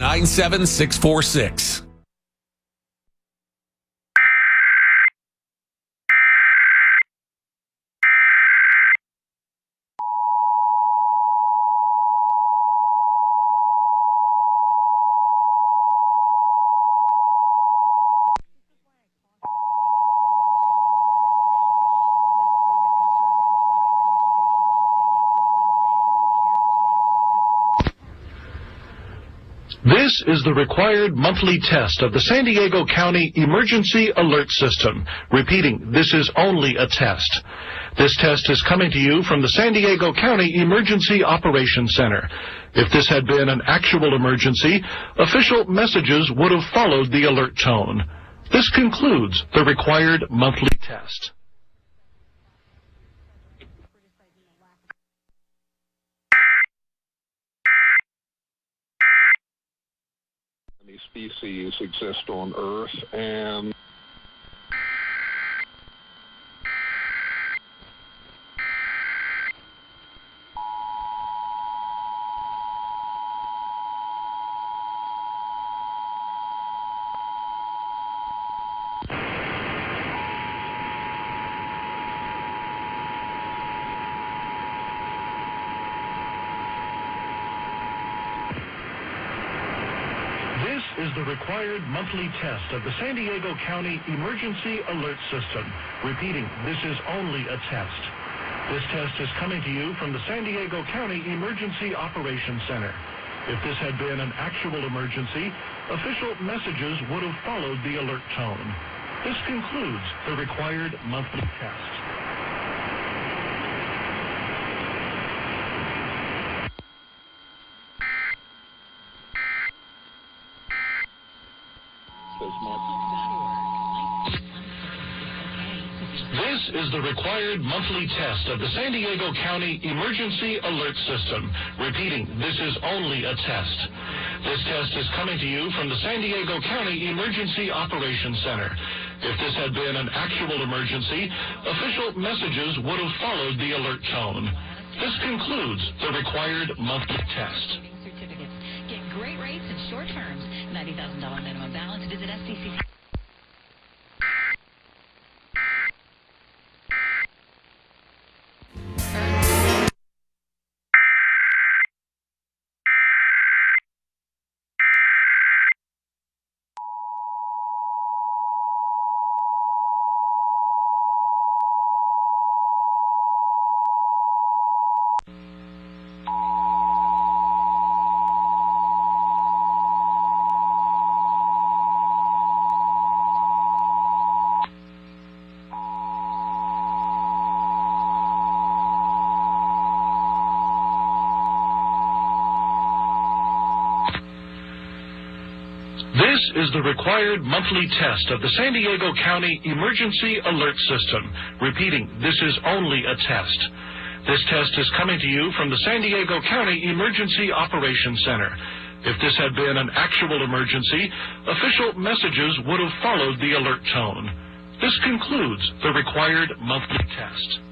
97646. This is the required monthly test of the San Diego County Emergency Alert System. Repeating, this is only a test. This test is coming to you from the San Diego County Emergency Operations Center. If this had been an actual emergency, official messages would have followed the alert tone. This concludes the required monthly test. These species exist on Earth, and This is the required monthly test of the San Diego County Emergency Alert System. Repeating, this is only a test. This test is coming to you from the San Diego County Emergency Operations Center. If this had been an actual emergency, official messages would have followed the alert tone. This concludes the required monthly test. This is the required monthly test of the San Diego County Emergency Alert System. Repeating, this is only a test. This test is coming to you from the San Diego County Emergency Operations Center. If this had been an actual emergency, official messages would have followed the alert tone. This concludes the required monthly test. Certificates. Get great rates and short terms. $90,000 minimum balance. Visit SDC. This is the required monthly test of the San Diego County Emergency Alert System. Repeating, this is only a test. This test is coming to you from the San Diego County Emergency Operations Center. If this had been an actual emergency, official messages would have followed the alert tone. This concludes the required monthly test.